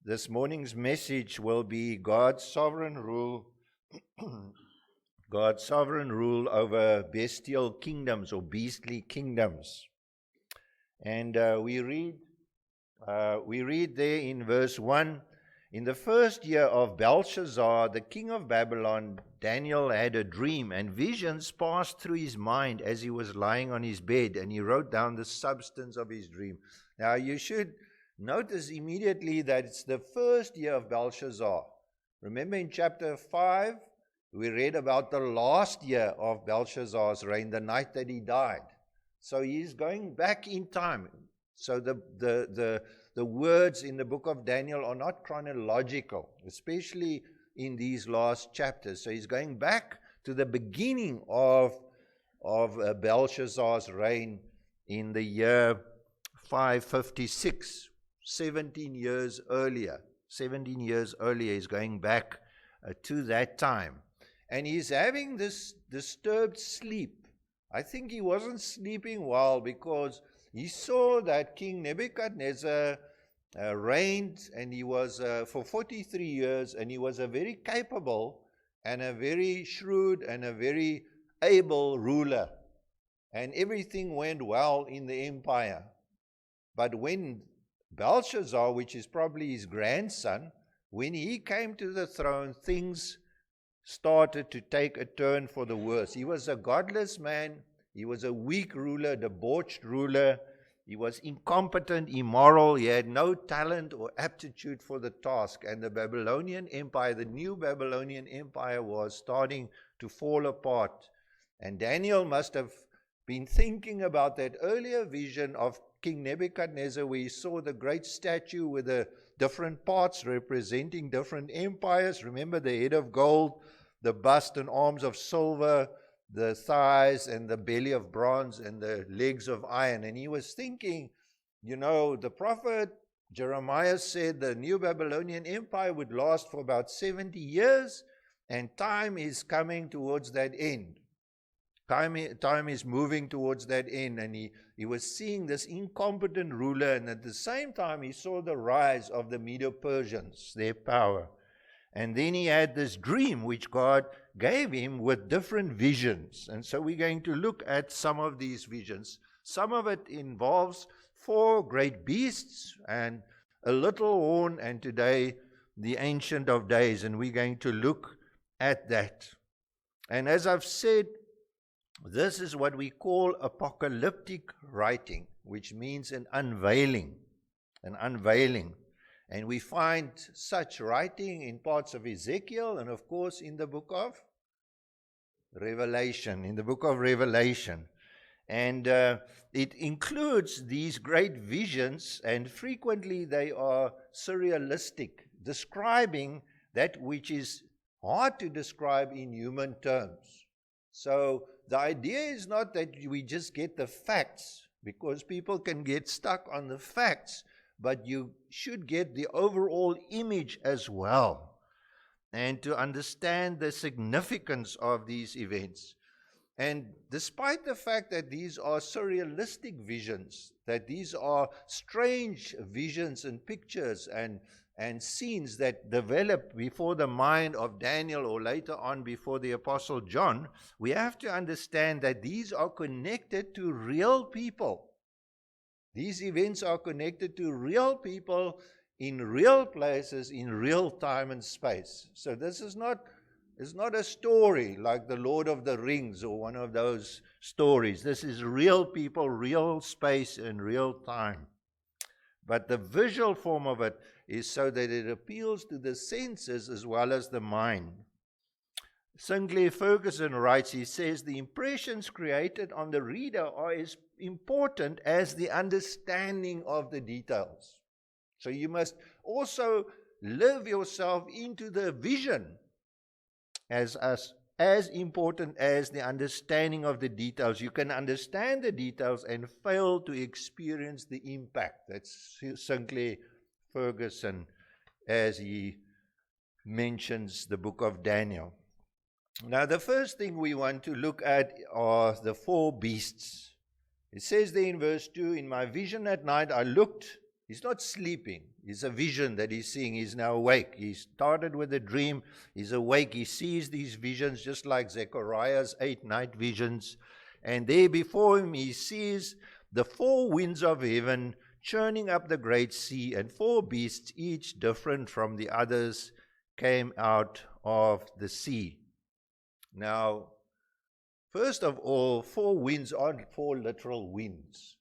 This morning's message will be God's sovereign rule, God's sovereign rule over bestial kingdoms or beastly kingdoms. And we read there in verse 1, in the first year of Belshazzar, the king of Babylon, Daniel had a dream, and visions passed through his mind as he was lying on his bed, and he wrote down the substance of his dream. Now you should notice immediately that it's the first year of Belshazzar. Remember in chapter 5, we read about the last year of Belshazzar's reign, the night that he died. So he's going back in time. So the words in the book of Daniel are not chronological, especially in these last chapters. So he's going back to the beginning of Belshazzar's reign in the year 556, 17 years earlier. 17 years earlier, he's going back to that time. And he's having this disturbed sleep. I think he wasn't sleeping well because he saw that King Nebuchadnezzar reigned, and he was for 43 years, and he was a very capable and a very shrewd and a very able ruler. And everything went well in the empire. But when Belshazzar, which is probably his grandson, when he came to the throne, things started to take a turn for the worse. He was a godless man. He was a weak ruler, debauched ruler. He was incompetent, immoral. He had no talent or aptitude for the task. And the Babylonian Empire, the new Babylonian Empire, was starting to fall apart. And Daniel must have been thinking about that earlier vision of King Nebuchadnezzar, where he saw the great statue with the different parts representing different empires. Remember, the head of gold, the bust and arms of silver, the thighs and the belly of bronze, and the legs of iron. And he was thinking, the prophet Jeremiah said the new Babylonian Empire would last for about 70 years, and time is coming towards that end. Time is moving towards that end, and he was seeing this incompetent ruler, and at the same time he saw the rise of the Medo-Persians, their power. And then he had this dream which God gave him with different visions. And so we're going to look at some of these visions. Some of it involves 4 great beasts and a little horn, and today the Ancient of Days. And we're going to look at that. And as I've said, this is what we call apocalyptic writing, which means an unveiling. An unveiling. And we find such writing in parts of Ezekiel and, of course, in the book of Revelation. In the book of Revelation. And it includes these great visions, and frequently they are surrealistic, describing that which is hard to describe in human terms. So the idea is not that we just get the facts, because people can get stuck on the facts, but you should get the overall image as well, and to understand the significance of these events. And despite the fact that these are surrealistic visions, that these are strange visions and pictures and scenes that develop before the mind of Daniel, or later on before the Apostle John, we have to understand that these are connected to real people. These events are connected to real people in real places, in real time and space. So this is not a story like the Lord of the Rings or one of those stories. This is real people, real space, and real time. But the visual form of it is so that it appeals to the senses as well as the mind. Sinclair Ferguson writes, he says, the impressions created on the reader are as important as the understanding of the details. So you must also live yourself into the vision as important as the understanding of the details. You can understand the details and fail to experience the impact. That's Sinclair Ferguson as he mentions the book of Daniel. Now, the first thing we want to look at are the 4 beasts. It says there in verse 2, in my vision at night I looked, He's not sleeping. It's a vision that he's seeing. He's now awake. He started with a dream. He's awake. He sees these visions just like Zechariah's 8 night visions. And there before him he sees the 4 winds of heaven churning up the great sea, and 4 beasts, each different from the others, came out of the sea. Now, first of all, 4 winds aren't 4 literal winds.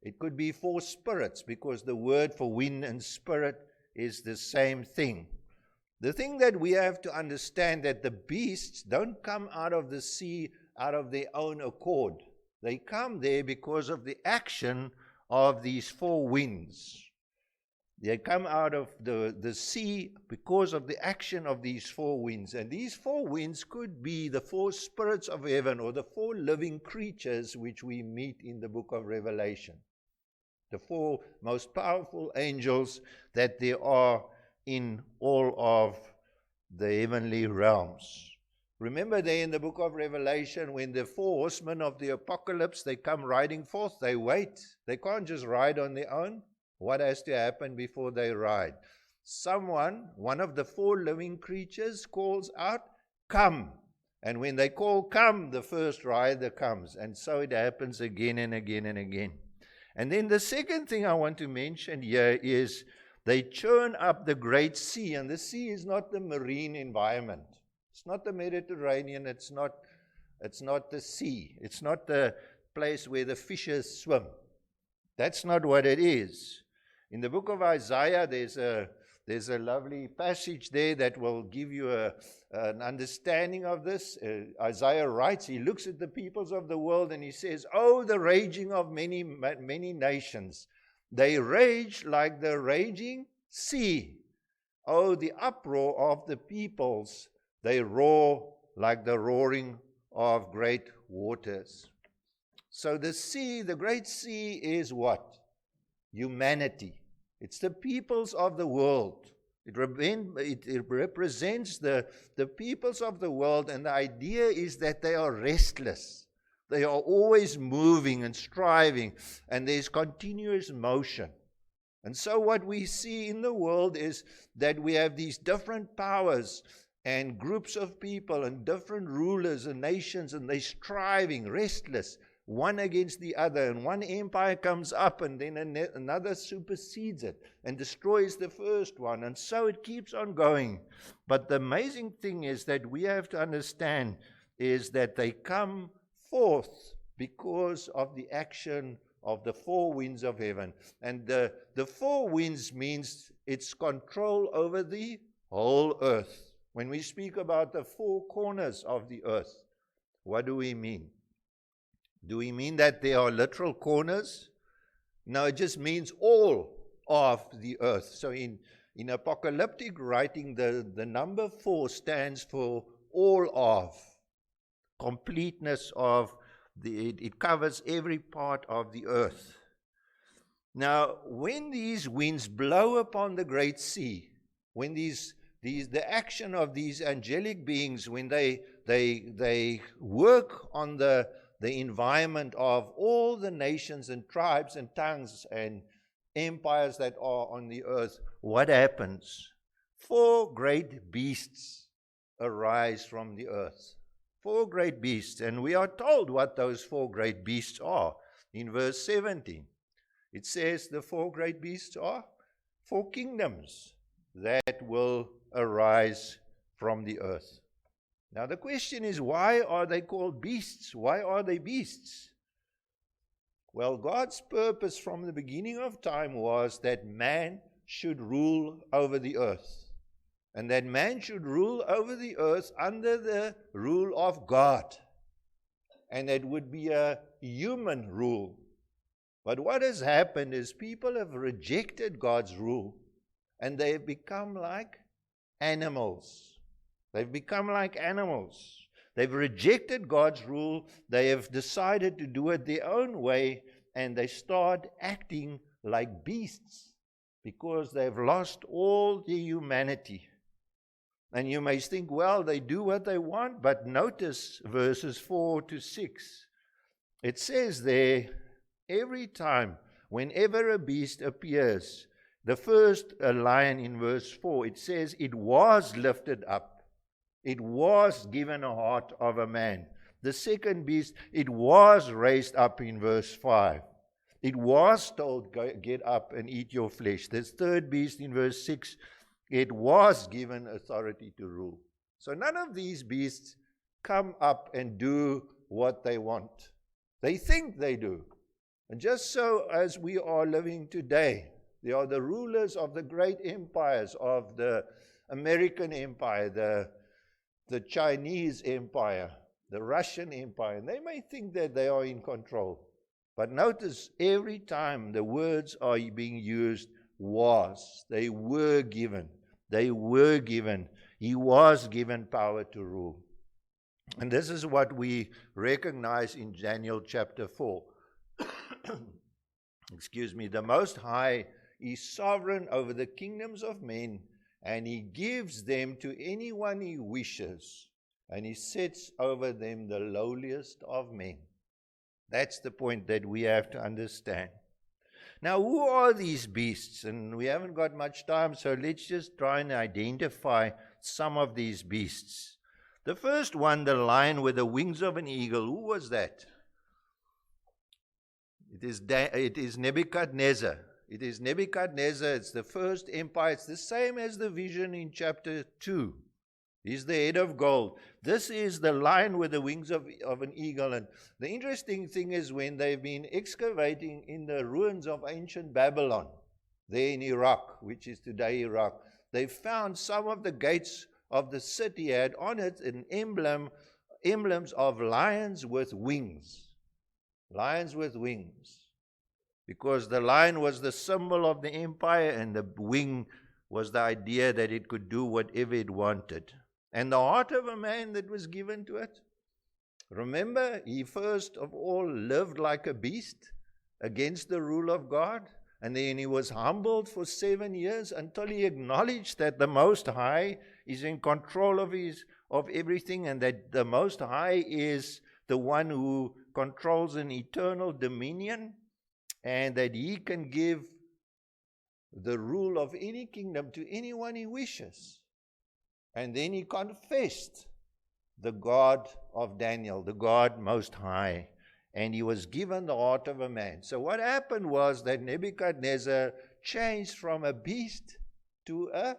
It could be 4 spirits, because the word for wind and spirit is the same thing. The thing that we have to understand, that the beasts don't come out of the sea out of their own accord. They come there because of the action of these 4 winds. They come out of the sea because of the action of these 4 winds. And these 4 winds could be the 4 spirits of heaven, or the 4 living creatures which we meet in the book of Revelation. The 4 most powerful angels that there are in all of the heavenly realms. Remember there in the book of Revelation, when the 4 horsemen of the apocalypse, they come riding forth, they wait. They can't just ride on their own. What has to happen before they ride? Someone, one of the 4 living creatures, calls out, "Come." And when they call "come," the first rider comes. And so it happens again and again and again. And then the second thing I want to mention here is they churn up the great sea. And the sea is not the marine environment. It's not the Mediterranean. It's not the sea. It's not the place where the fishes swim. That's not what it is. In the book of Isaiah, there's a lovely passage there that will give you an understanding of this. Isaiah writes, he looks at the peoples of the world and he says, "Oh, the raging of many nations. They rage like the raging sea. Oh, the uproar of the peoples. They roar like the roaring of great waters." So the sea, the great sea, is what? Humanity. It's the peoples of the world. It represents the peoples of the world, and the idea is that they are restless. They are always moving and striving, and there's continuous motion. And so what we see in the world is that we have these different powers and groups of people and different rulers and nations, and they're striving, restless, one against the other, and one empire comes up and then another supersedes it and destroys the first one, and so it keeps on going. But the amazing thing is that we have to understand is that they come forth because of the action of the 4 winds of heaven. And the 4 winds means it's control over the whole earth. When we speak about the 4 corners of the earth, what do we mean? Do we mean that there are literal corners? No, it just means all of the earth. So in apocalyptic writing, the number 4 stands for all of, completeness of it covers every part of the earth. Now, when these winds blow upon the great sea, when the action of these angelic beings, when they work on the environment of all the nations and tribes and tongues and empires that are on the earth, what happens? 4 great beasts arise from the earth. 4 great beasts. And we are told what those 4 great beasts are. In verse 17, it says the 4 great beasts are 4 kingdoms that will arise from the earth. Now the question is, why are they called beasts? Why are they beasts? Well, God's purpose from the beginning of time was that man should rule over the earth. And that man should rule over the earth under the rule of God. And it would be a human rule. But what has happened is people have rejected God's rule, and they have become like animals. They've become like animals. They've rejected God's rule. They have decided to do it their own way, and they start acting like beasts because they've lost all their humanity. And you may think, well, they do what they want, but notice verses 4 to 6. It says there, every time whenever a beast appears, the first lion in verse 4, it says, it was lifted up. It was given a heart of a man. The second beast, it was raised up in verse 5. It was told, get up and eat your flesh. This third beast in verse 6, it was given authority to rule. So none of these beasts come up and do what they want. They think they do. And just so as we are living today, they are the rulers of the great empires of the American empire, the Chinese empire, the Russian empire. And they may think that they are in control. But notice every time the words are being used, was. They were given. They were given. He was given power to rule. And this is what we recognize in Daniel chapter 4. Excuse me. The Most High is sovereign over the kingdoms of men, and he gives them to anyone he wishes, and he sets over them the lowliest of men. That's the point that we have to understand. Now, who are these beasts? And we haven't got much time, so let's just try and identify some of these beasts. The first one, the lion with the wings of an eagle. Who was that? It is Nebuchadnezzar. It is Nebuchadnezzar. It's the first empire. It's the same as the vision in chapter 2. He's the head of gold. This is the lion with the wings of an eagle. And the interesting thing is when they've been excavating in the ruins of ancient Babylon, there in Iraq, which is today Iraq, they found some of the gates of the city had on it an emblems of lions with wings. Lions with wings. Because the lion was the symbol of the empire, and the wing was the idea that it could do whatever it wanted. And the heart of a man that was given to it. Remember, he first of all lived like a beast against the rule of God. And then he was humbled for 7 years until he acknowledged that the Most High is in control of everything, and that the Most High is the one who controls an eternal dominion, and that he can give the rule of any kingdom to anyone he wishes. And then he confessed the God of Daniel, the God Most High, and he was given the heart of a man. So what happened was that Nebuchadnezzar changed from a beast to a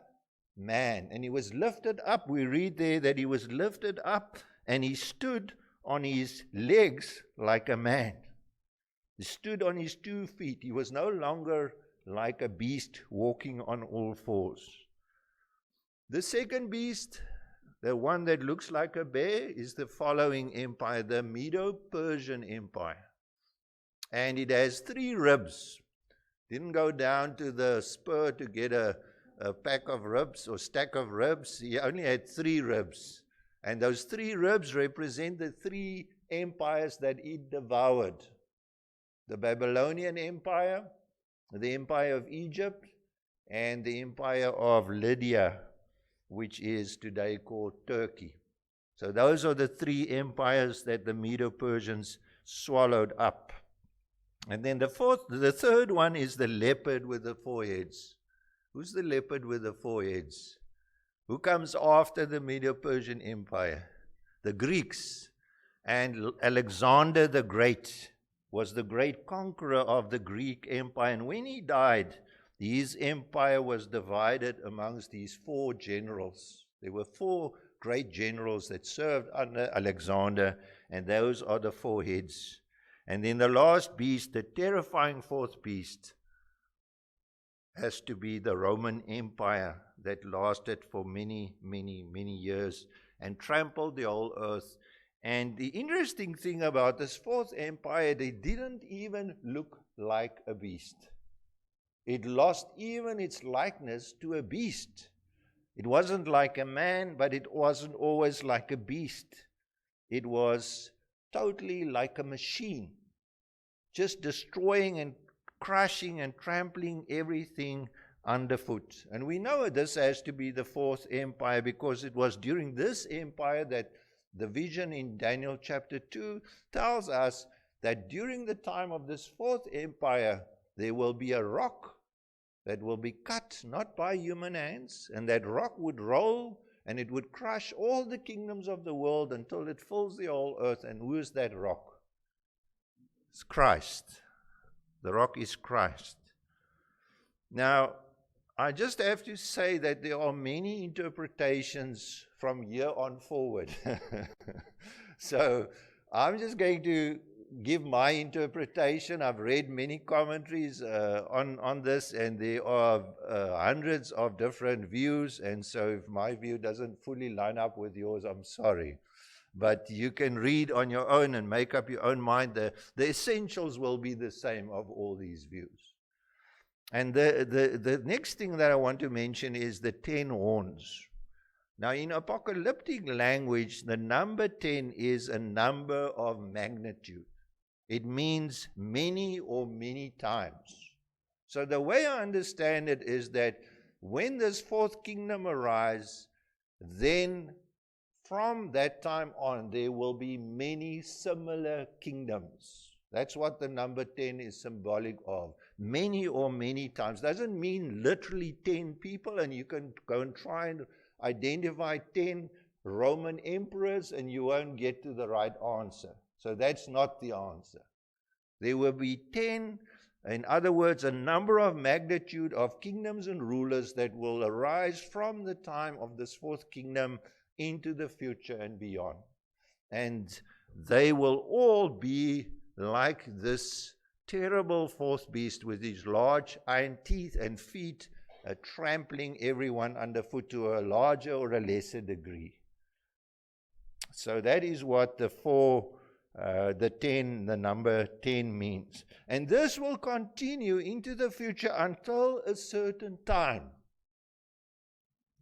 man, and he was lifted up. We read there that he was lifted up and he stood on his legs like a man. He stood on his 2 feet. He was no longer like a beast walking on all fours. The second beast, the one that looks like a bear, is the following empire, the Medo-Persian Empire. And it has 3 ribs. Didn't go down to the spur to get a pack of ribs or stack of ribs. He only had 3 ribs. And those 3 ribs represent the 3 empires that he devoured. The Babylonian Empire, the Empire of Egypt, and the Empire of Lydia, which is today called Turkey. So those are the 3 empires that the Medo-Persians swallowed up. And then the third one is the leopard with the 4 heads. Who's the leopard with the 4 heads? Who comes after the Medo-Persian Empire? The Greeks. And Alexander the Great was the great conqueror of the Greek Empire. And when he died, his empire was divided amongst these 4 generals. There were 4 great generals that served under Alexander, and those are the 4 heads. And then the last beast, the terrifying 4th beast, has to be the Roman Empire that lasted for many, many, many years and trampled the whole earth. And the interesting thing about this 4th empire, they didn't even look like a beast. It lost even its likeness to a beast. It wasn't like a man, but it wasn't always like a beast. It was totally like a machine, just destroying and crushing and trampling everything underfoot. And we know this has to be the 4th empire, because it was during this empire that the vision in Daniel chapter 2 tells us that during the time of this 4th empire, there will be a rock that will be cut, not by human hands, and that rock would roll and it would crush all the kingdoms of the world until it fills the whole earth. And who is that rock? It's Christ. The rock is Christ. Now, I just have to say that there are many interpretations from here on forward. So I'm just going to give my interpretation. I've read many commentaries on this, and there are hundreds of different views, and so if my view doesn't fully line up with yours, I'm sorry. But you can read on your own and make up your own mind. The essentials will be the same of all these views. And the next thing that I want to mention is the 10 horns. Now, in apocalyptic language, the number 10 is a number of magnitude. It means many or many times. So the way I understand it is that when this fourth kingdom arises, then from that time on, there will be many similar kingdoms. That's what the number 10 is symbolic of. Many or many times. Doesn't mean literally 10 people, and you can go and try and identify 10 Roman emperors and you won't get to the right answer. So that's not the answer. There will be 10, in other words, a number of magnitude of kingdoms and rulers that will arise from the time of this fourth kingdom into the future and beyond. And they will all be like this terrible fourth beast with his large iron teeth and feet, trampling everyone underfoot to a larger or a lesser degree. So that is what the number 10 means. And this will continue into the future until a certain time.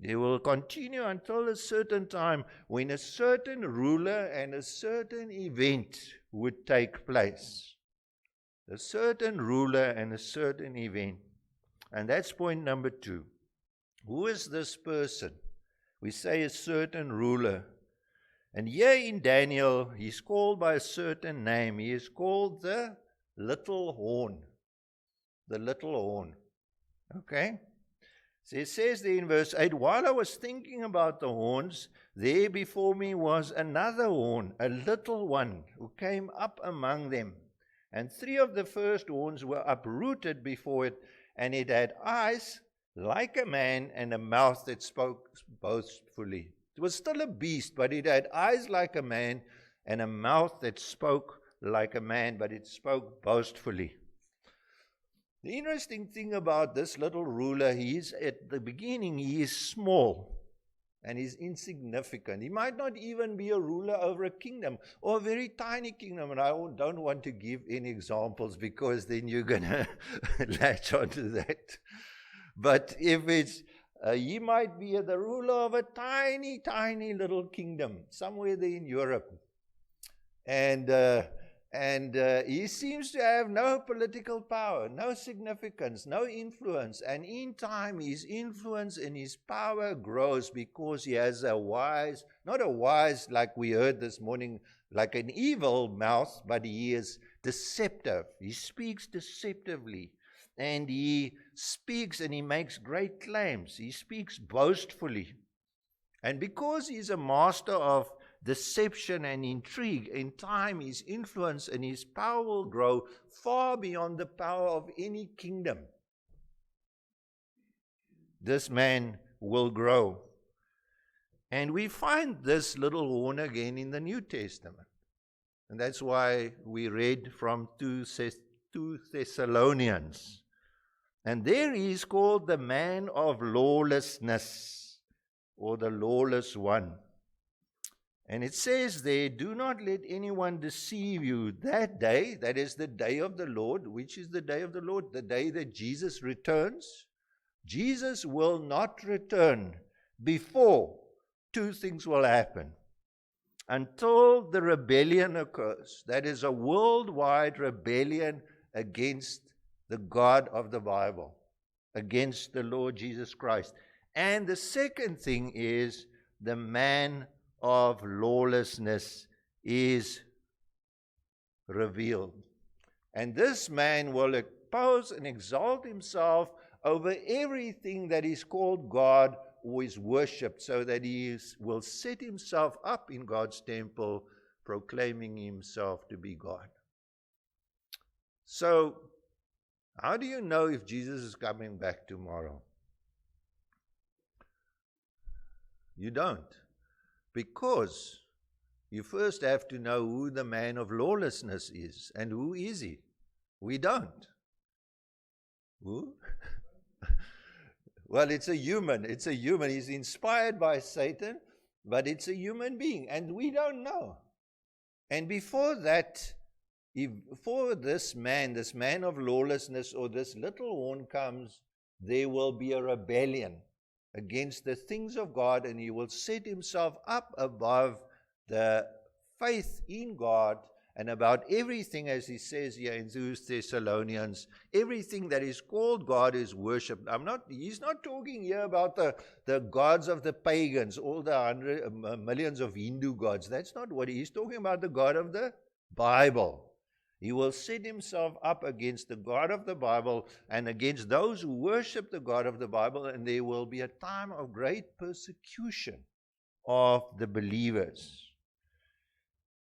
It will continue until a certain time when a certain ruler and a certain event would take place. A certain ruler and a certain event. And that's point number 2. Who is this person? We say a certain ruler. And here in Daniel, he's called by a certain name. He is called the little horn. The little horn. Okay? So it says there in verse 8, while I was thinking about the horns, there before me was another horn, a little one, who came up among them. And 3 of the first horns were uprooted before it, and it had eyes like a man and a mouth that spoke boastfully. It was still a beast, but it had eyes like a man and a mouth that spoke like a man, but it spoke boastfully. The interesting thing about this little ruler, he is at the beginning, he is small and he's insignificant. He might not even be a ruler over a kingdom or a very tiny kingdom. And I don't want to give any examples because then you're going to latch onto that. But if it's, he might be the ruler of a tiny, tiny little kingdom somewhere there in Europe. And he seems to have no political power, no significance, no influence. And in time, his influence and his power grows because he has a wise, not a wise like we heard this morning, like an evil mouth, but he is deceptive. He speaks deceptively. And he speaks and he makes great claims. He speaks boastfully. And because he's a master of deception and intrigue, in time his influence and his power will grow far beyond the power of any kingdom. This man will grow. And we find this little horn again in the New Testament. And that's why we read from 2 Thessalonians. And there he is called the man of lawlessness, or the lawless one. And it says there, do not let anyone deceive you that day, that is the day of the Lord. Which is the day of the Lord? The day that Jesus returns. Jesus will not return before 2 things will happen. Until the rebellion occurs. That is a worldwide rebellion against the God of the Bible, against the Lord Jesus Christ. And the second thing is the man of lawlessness is revealed. And this man will suppose and exalt himself over everything that is called God or is worshipped, so that he will set himself up in God's temple, proclaiming himself to be God. So, how do you know if Jesus is coming back tomorrow? You don't. Because you first have to know who the man of lawlessness is. And who is he? We don't. Who? Well, it's a human. It's a human. He's inspired by Satan, but it's a human being. And we don't know. And before that, before this man of lawlessness, or this little horn comes, there will be a rebellion against the things of God, and he will set himself up above the faith in God and about everything, as he says here in 2 Thessalonians, everything that is called God is worshipped. He's not talking here about the gods of the pagans, all the millions of Hindu gods. That's not what he's talking about, the God of the Bible. He will set himself up against the God of the Bible and against those who worship the God of the Bible, and there will be a time of great persecution of the believers.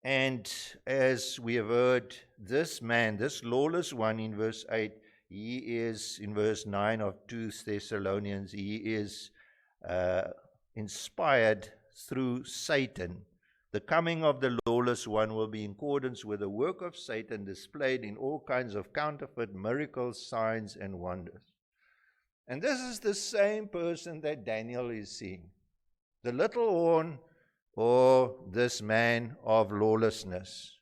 And as we have heard, this man, this lawless one in verse 8, he is, in verse 9 of 2 Thessalonians, he is inspired through Satan. The coming of the lawless one will be in accordance with the work of Satan displayed in all kinds of counterfeit miracles, signs, and wonders. And this is the same person that Daniel is seeing. The little horn, or this man of lawlessness.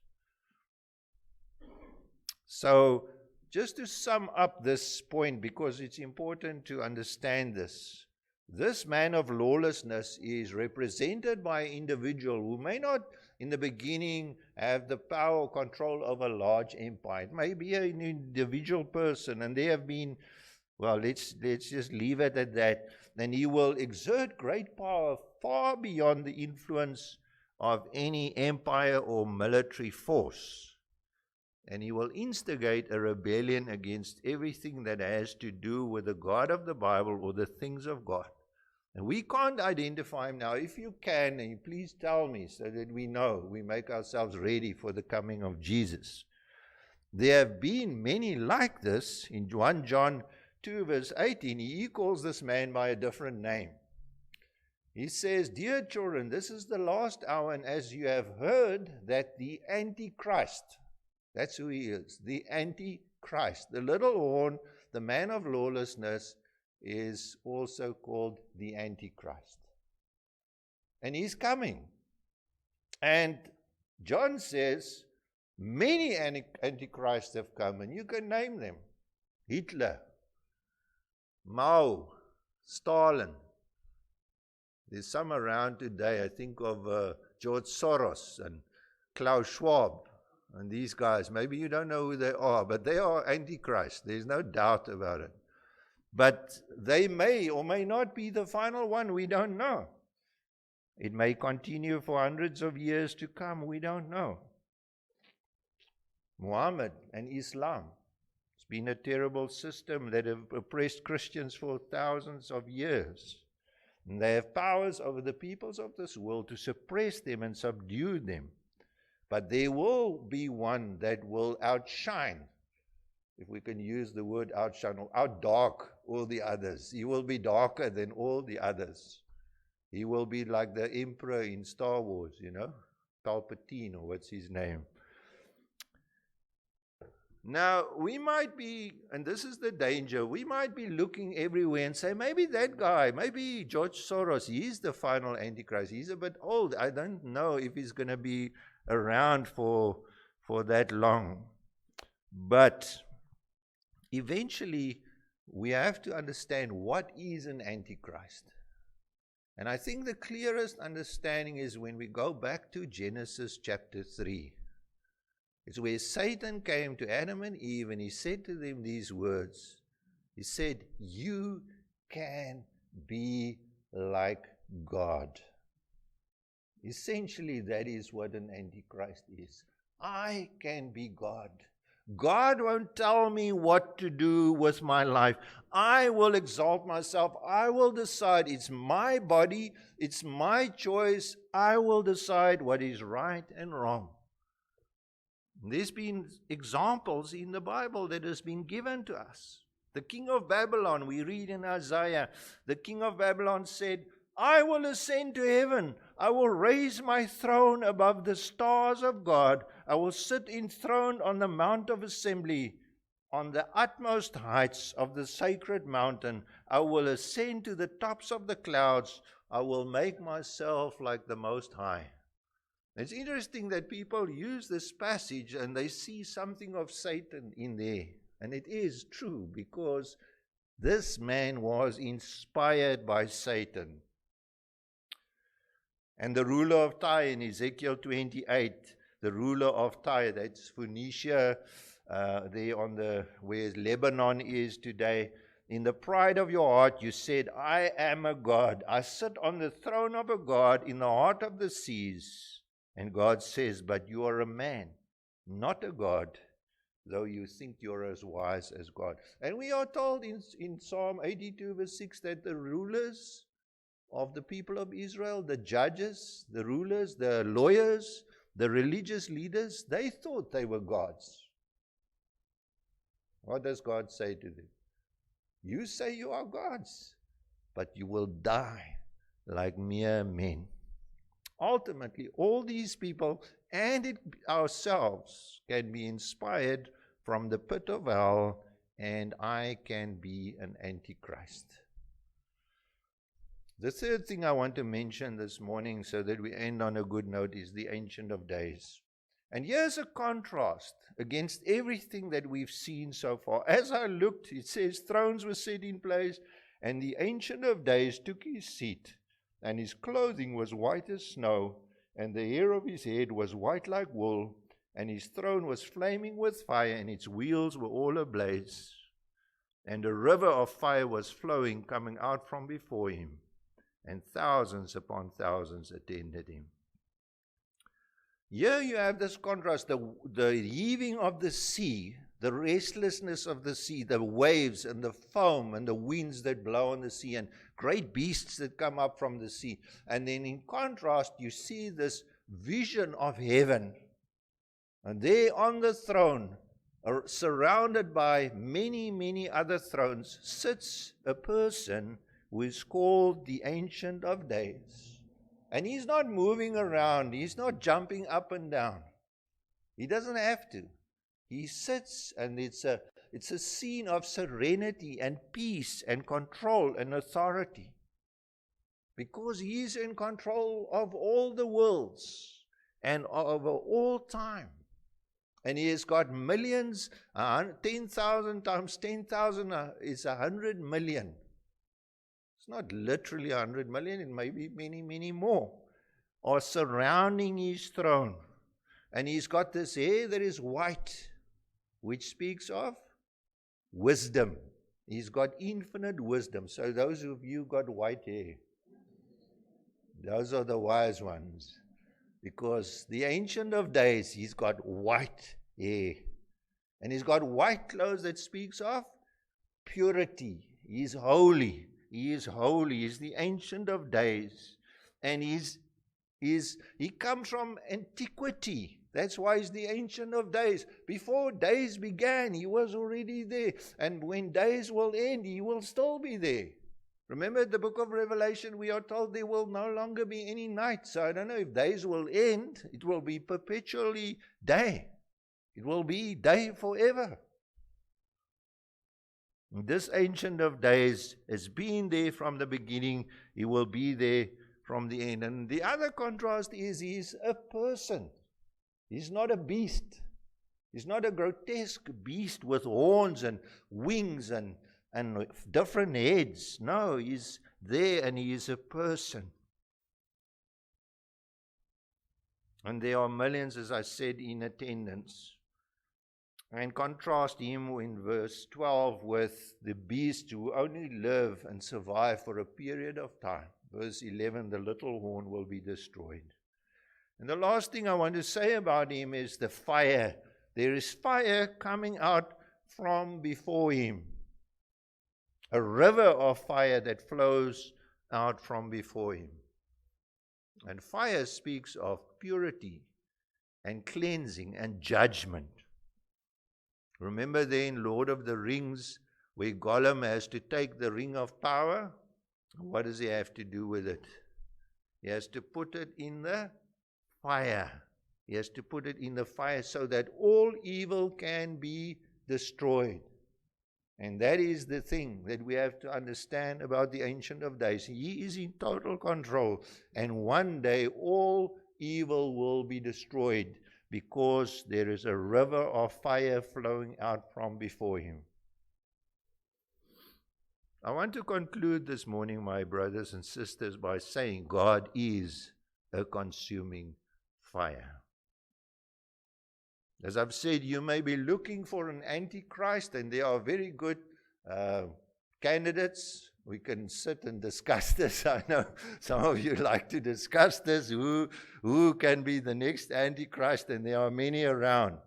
So, just to sum up this point, because it's important to understand this. This man of lawlessness is represented by an individual who may not in the beginning have the power or control of a large empire. It may be an individual person, and there have been, well, let's just leave it at that. Then he will exert great power far beyond the influence of any empire or military force. And he will instigate a rebellion against everything that has to do with the God of the Bible or the things of God. And we can't identify him now. If you can, and please tell me so that we know, we make ourselves ready for the coming of Jesus. There have been many like this. In 1 John 2 verse 18, he calls this man by a different name. He says, "Dear children, this is the last hour, and as you have heard that the Antichrist," that's who he is, the Antichrist, the little horn, the man of lawlessness, is also called the Antichrist. And he's coming. And John says, many Antichrists have come, and you can name them. Hitler, Mao, Stalin. There's some around today. I think of George Soros and Klaus Schwab and these guys. Maybe you don't know who they are, but they are Antichrist. There's no doubt about it. But they may or may not be the final one. We don't know. It may continue for hundreds of years to come. We don't know. Muhammad and Islam. It's been a terrible system that have oppressed Christians for thousands of years. And they have powers over the peoples of this world to suppress them and subdue them. But there will be one that will outshine, if we can use the word outshine, or outdark all the others. He will be darker than all the others. He will be like the emperor in Star Wars, you know, Palpatine, or what's his name. Now, we might be, and this is the danger, we might be looking everywhere and say, maybe that guy, maybe George Soros, he's the final Antichrist. He's a bit old. I don't know if he's going to be around for that long. But eventually, we have to understand what is an Antichrist. And I think the clearest understanding is when we go back to Genesis chapter 3. It's where Satan came to Adam and Eve and he said to them these words. He said, "You can be like God." Essentially, that is what an Antichrist is. I can be God. God won't tell me what to do with my life. I will exalt myself. I will decide. It's my body. It's my choice. I will decide what is right and wrong. There's been examples in the Bible that has been given to us. The king of Babylon, we read in Isaiah, the king of Babylon said, I will ascend to heaven. I will raise my throne above the stars of God. I will sit enthroned on the mount of assembly, on the utmost heights of the sacred mountain. I will ascend to the tops of the clouds. I will make myself like the Most High. It's interesting that people use this passage and they see something of Satan in there. And it is true, because this man was inspired by Satan. And the ruler of Tyre in Ezekiel 28, the ruler of Tyre, that's Phoenicia, there on where Lebanon is today. In the pride of your heart you said, I am a god. I sit on the throne of a god in the heart of the seas. And God says, but you are a man, not a god, though you think you're as wise as God. And we are told in Psalm 82 verse 6 that the rulers of the people of Israel, the judges, the rulers, the lawyers, the religious leaders, they thought they were gods. What does God say to them? You say you are gods, but you will die like mere men. Ultimately, all these people and ourselves can be inspired from the pit of hell, and I can be an antichrist. The third thing I want to mention this morning, so that we end on a good note, is the Ancient of Days. And here's a contrast against everything that we've seen so far. As I looked, it says thrones were set in place, and the Ancient of Days took his seat, and his clothing was white as snow, and the hair of his head was white like wool, and his throne was flaming with fire, and its wheels were all ablaze. And a river of fire was flowing, coming out from before him, and thousands upon thousands attended him. Here you have this contrast, the heaving of the sea, the restlessness of the sea, the waves and the foam and the winds that blow on the sea, and great beasts that come up from the sea. And then in contrast, you see this vision of heaven. And there on the throne, surrounded by many, many other thrones, sits a person who is called the Ancient of Days. And he's not moving around. He's not jumping up and down. He doesn't have to. He sits, and it's a scene of serenity and peace and control and authority. Because he's in control of all the worlds and over all time. And he has got millions, 10,000 times 10,000 is 100 million. It's not literally 100 million, it may be many, many more, are surrounding his throne. And he's got this hair that is white, which speaks of wisdom. He's got infinite wisdom. So those of you got white hair, those are the wise ones. Because the Ancient of Days, he's got white hair. And he's got white clothes that speaks of purity. He's holy. He is holy. He's the Ancient of Days. And he comes from antiquity. That's why he's the Ancient of Days. Before days began, he was already there. And when days will end, he will still be there. Remember the book of Revelation, we are told there will no longer be any night. So I don't know if days will end. It will be perpetually day. It will be day forever. This Ancient of Days has been there from the beginning. He will be there from the end. And the other contrast is he's a person. He's not a beast. He's not a grotesque beast with horns and wings and different heads. No, he's there and he is a person. And there are millions, as I said, in attendance. And contrast him in verse 12 with the beast who only live and survive for a period of time. Verse 11, the little horn will be destroyed. And the last thing I want to say about him is the fire there is fire coming out from before him. A river of fire that flows out from before him. And fire speaks of purity and cleansing and judgment. Remember there in Lord of the Rings, where Gollum has to take the ring of power? What does he have to do with it? He has to put it in the fire. He has to put it in the fire so that all evil can be destroyed. And that is the thing that we have to understand about the Ancient of Days. He is in total control. And one day all evil will be destroyed because there is a river of fire flowing out from before him. I want to conclude this morning, my brothers and sisters, by saying God is a consuming fire. As I've said, you may be looking for an antichrist, and there are very good candidates. We can sit and discuss this. I know some of you like to discuss this, who can be the next antichrist, and there are many around.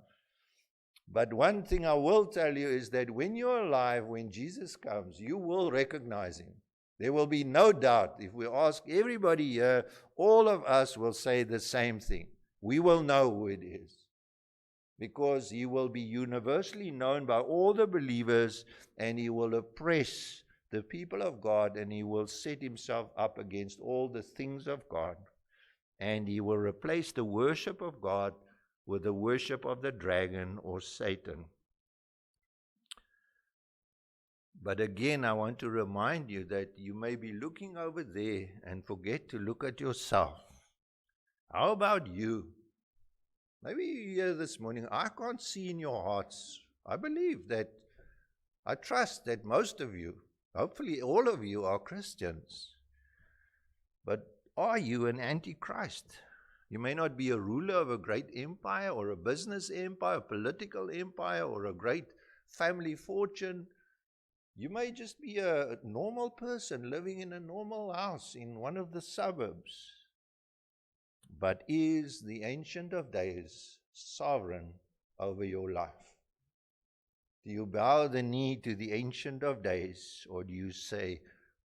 But one thing I will tell you is that when you're alive, when Jesus comes, you will recognize him. There will be no doubt. If we ask everybody here, all of us will say the same thing. We will know who it is, because he will be universally known by all the believers, and he will oppress the people of God, and he will set himself up against all the things of God, and he will replace the worship of God with the worship of the dragon or Satan. But again, I want to remind you that you may be looking over there and forget to look at yourself. How about you? Maybe you're here this morning, I can't see in your hearts. I trust that most of you, hopefully all of you, are Christians. But are you an antichrist? You may not be a ruler of a great empire or a business empire, a political empire, or a great family fortune. You may just be a normal person living in a normal house in one of the suburbs. But is the Ancient of Days sovereign over your life? Do you bow the knee to the Ancient of Days, or do you say,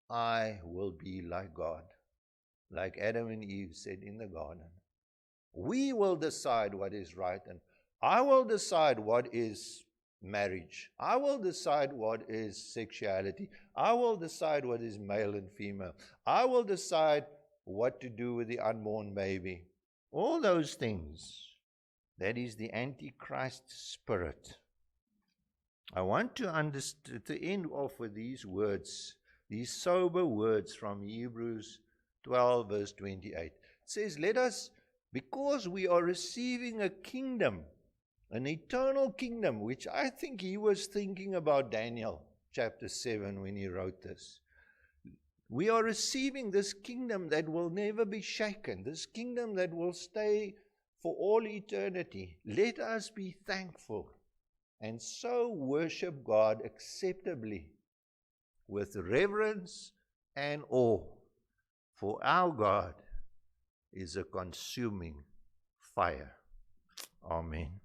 I will be like God, like Adam and Eve said in the garden? We will decide what is right, and I will decide what is marriage. I will decide what is sexuality. I will decide what is male and female. I will decide what to do with the unborn baby. All those things. That is the Antichrist spirit. I want to end off with these words, these sober words from Hebrews 12 verse 28. It says, let us, because we are receiving a kingdom, an eternal kingdom, which I think he was thinking about Daniel chapter 7 when he wrote this. We are receiving this kingdom that will never be shaken, this kingdom that will stay for all eternity. Let us be thankful and so worship God acceptably with reverence and awe, for our God is a consuming fire. Amen.